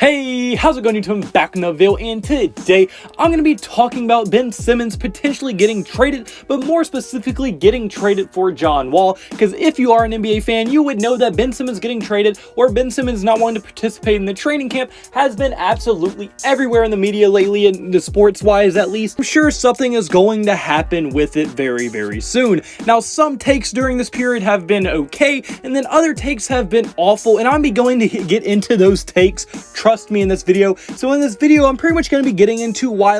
Hey, how's it going, YouTube? Back in the video, and today I'm going to be talking about Ben Simmons potentially getting traded, but more specifically getting traded for John Wall, because if you are an NBA fan, you would know that Ben Simmons getting traded or Ben Simmons not wanting to participate in the training camp has been absolutely everywhere in the media lately, and the sports-wise at least. I'm sure something is going to happen with it very, very soon. Now, some takes during this period have been okay, and then other takes have been awful, and I'm going to get into those takes. Trust me in this video. So in this video, I'm pretty much going to be getting into why,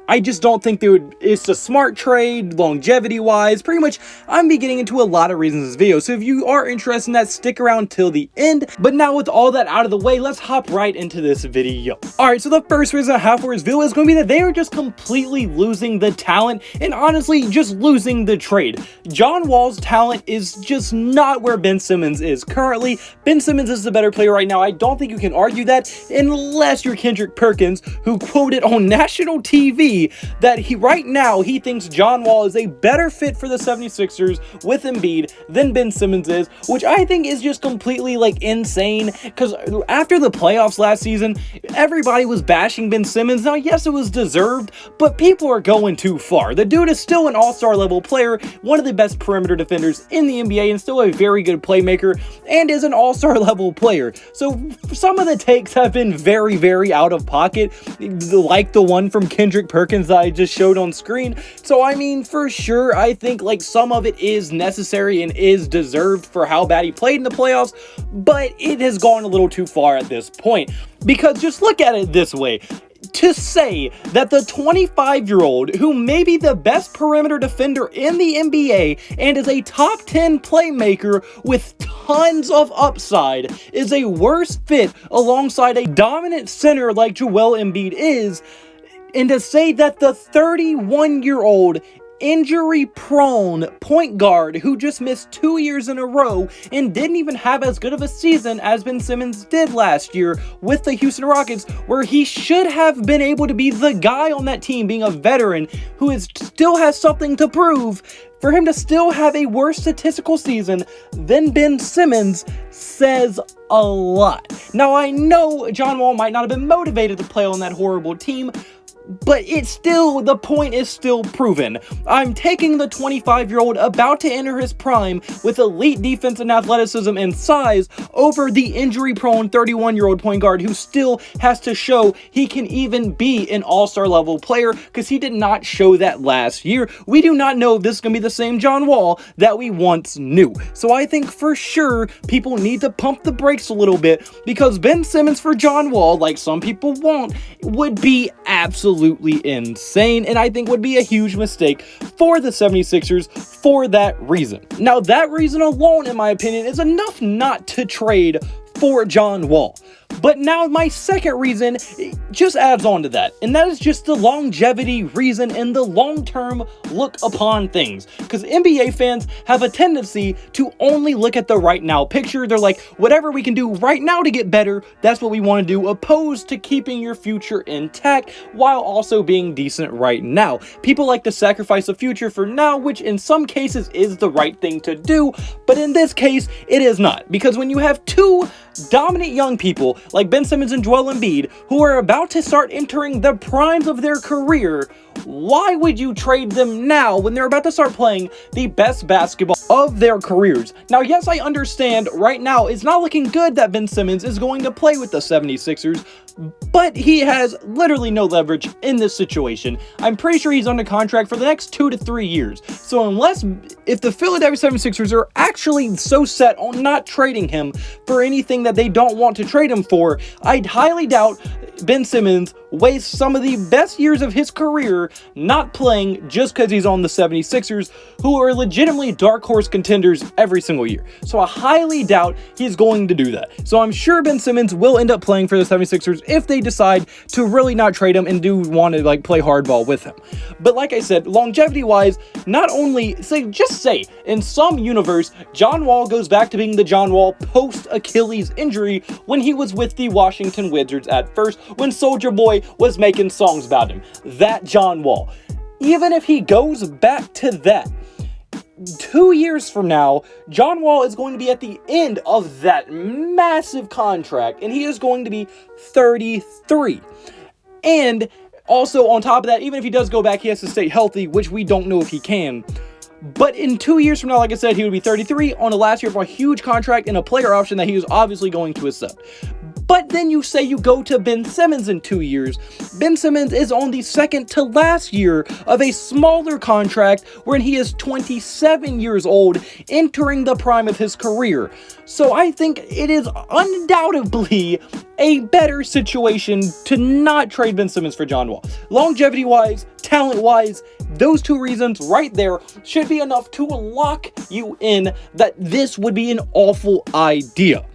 I just don't think it's a smart trade, longevity wise. Pretty much, I'm be getting into a lot of reasons in this video. So if you are interested in that, stick around till the end. But now with all that out of the way, let's hop right into this video. Alright, so the first reason I have for this video is going to be that they are just completely losing the talent and honestly just losing the trade. John Wall's talent is just not where Ben Simmons is currently. Ben Simmons is the better player right now. I don't think you can argue that, unless you're Kendrick Perkins, who quoted on national TV that right now he thinks John Wall is a better fit for the 76ers with Embiid than Ben Simmons is, which I think is just completely insane, because after the playoffs last season, everybody was bashing Ben Simmons. Now, yes, it was deserved, but people are going too far. The dude is still an all-star level player, one of the best perimeter defenders in the NBA, and still a very good playmaker, and is an all-star level player. So some of the takes have been very, very out of pocket, like the one from Kendrick Perkins that I just showed on screen. So I mean, for sure, I think some of it is necessary and is deserved for how bad he played in the playoffs, but it has gone a little too far at this point, because just look at it this way. To say that the 25-year-old, who may be the best perimeter defender in the NBA and is a top 10 playmaker with tons of upside, is a worse fit alongside a dominant center like Joel Embiid is, and to say that the 31-year-old injury-prone point guard who just missed 2 years in a row and didn't even have as good of a season as Ben Simmons did last year with the Houston Rockets, where he should have been able to be the guy on that team, being a veteran who still has something to prove, for him to still have a worse statistical season than Ben Simmons says a lot. Now, I know John Wall might not have been motivated to play on that horrible team, but the point is still proven. I'm taking the 25-year-old about to enter his prime with elite defense and athleticism and size over the injury-prone 31-year-old point guard who still has to show he can even be an all-star level player, because he did not show that last year. We do not know if this is going to be the same John Wall that we once knew. So I think for sure people need to pump the brakes a little bit, because Ben Simmons for John Wall, like some people want, would be absolutely insane, and I think would be a huge mistake for the 76ers for that reason. Now, that reason alone, in my opinion, is enough not to trade for John Wall. But now my second reason just adds on to that, and that is just the longevity reason and the long-term look upon things. Because NBA fans have a tendency to only look at the right now picture. They're like, whatever we can do right now to get better, that's what we want to do, opposed to keeping your future intact while also being decent right now. People like to sacrifice the future for now, which in some cases is the right thing to do, but in this case, it is not. Because when you have two dominant young people like Ben Simmons and Joel Embiid, who are about to start entering the primes of their career, why would you trade them now when they're about to start playing the best basketball of their careers? Now, yes, I understand right now it's not looking good that Ben Simmons is going to play with the 76ers, but he has literally no leverage in this situation. I'm pretty sure he's under contract for the next 2 to 3 years. So if the Philadelphia 76ers are actually so set on not trading him for anything that they don't want to trade him for, I'd highly doubt Ben Simmons wastes some of the best years of his career not playing just because he's on the 76ers, who are legitimately dark horse contenders every single year. So I highly doubt he's going to do that. So I'm sure Ben Simmons will end up playing for the 76ers if they decide to really not trade him and do want to play hardball with him. But like I said, longevity wise, not only just say in some universe John Wall goes back to being the John Wall post Achilles injury when he was with the Washington Wizards at first, when Soulja Boy was making songs about him. That John Wall. Even if he goes back to that, 2 years from now, John Wall is going to be at the end of that massive contract, and he is going to be 33. And also, on top of that, even if he does go back, he has to stay healthy, which we don't know if he can. But in 2 years from now, like I said, he would be 33 on a last year of a huge contract and a player option that he was obviously going to accept. But then you say you go to Ben Simmons in 2 years. Ben Simmons is on the second to last year of a smaller contract when he is 27 years old, entering the prime of his career. So I think it is undoubtedly a better situation to not trade Ben Simmons for John Wall. Longevity-wise, talent-wise, those two reasons right there should be enough to lock you in that this would be an awful idea.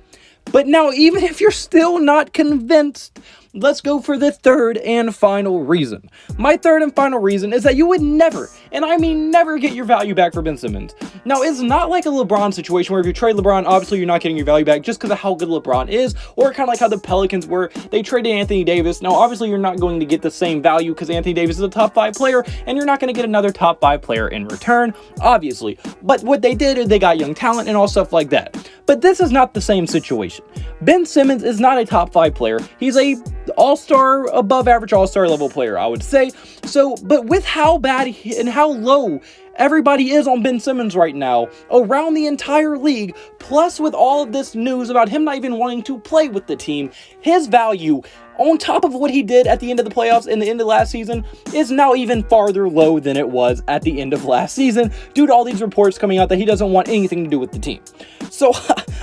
But now, even if you're still not convinced, let's go for the third and final reason. My third and final reason is that you would never, and I mean never, get your value back for Ben Simmons. Now, it's not like a LeBron situation where if you trade LeBron, obviously you're not getting your value back just because of how good LeBron is, or kind of like how the Pelicans were. They traded Anthony Davis. Now, obviously you're not going to get the same value because Anthony Davis is a top 5 player, and you're not going to get another top 5 player in return, obviously. But what they did is they got young talent and all stuff like that. But this is not the same situation. Ben Simmons is not a top 5 player. He's a all-star, above average all-star level player, I would say. So, but with how bad and how low everybody is on Ben Simmons right now around the entire league, plus with all of this news about him not even wanting to play with the team, his value, on top of what he did at the end of the playoffs and the end of last season, is now even farther low than it was at the end of last season due to all these reports coming out that he doesn't want anything to do with the team. So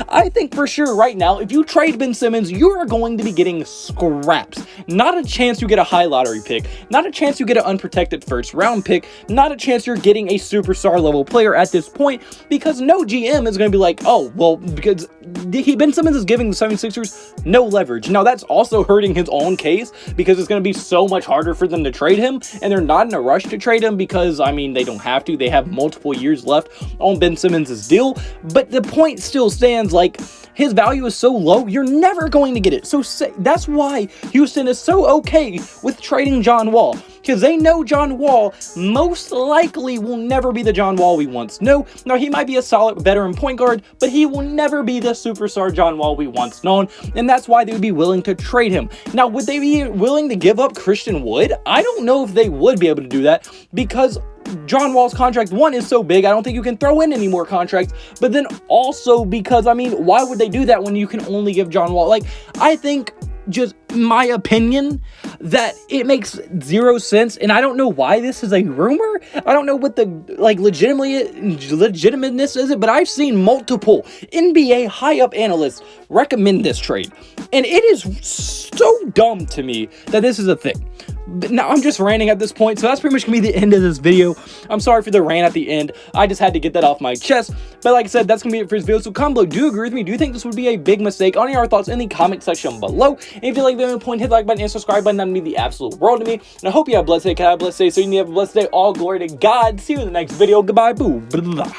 I think for sure right now, if you trade Ben Simmons, you are going to be getting scraps. Not a chance you get a high lottery pick, not a chance you get an unprotected first round pick, not a chance you're getting a superstar level player at this point, because no GM is going to be like, oh, well, because Ben Simmons is giving the 76ers no leverage. Now, that's also hurting his own case because it's going to be so much harder for them to trade him, and they're not in a rush to trade him because, I mean, they don't have to. They have multiple years left on Ben Simmons' deal, but the point still stands, like, his value is so low, you're never going to get it. So that's why Houston is so okay with trading John Wall, because they know John Wall most likely will never be the John Wall we once knew. Now, he might be a solid veteran point guard, but he will never be the superstar John Wall we once known, and that's why they would be willing to trade him. Now, would they be willing to give up Christian Wood? I don't know if they would be able to do that, because John Wall's contract, one, is so big, I don't think you can throw in any more contracts, but then also because, I mean, why would they do that when you can only give John Wall, like, I think, just my opinion, that it makes zero sense, and I don't know why this is a rumor. I don't know what the, like, legitimateness is it, but I've seen multiple NBA high-up analysts recommend this trade, and it is so dumb to me that this is a thing. But now I'm just ranting at this point, so that's pretty much gonna be the end of this video. I'm sorry for the rant at the end. I just had to get that off my chest. But like I said, that's gonna be it for this video. So comment below, do you agree with me? Do you think this would be a big mistake? On your thoughts in the comment section below. And if you like the video, hit the like button and subscribe button. That would mean the absolute world to me. And I hope you have a blessed day. Can I have a blessed day? So you need to have a blessed day. All glory to God. See you in the next video. Goodbye. Boo. Blah.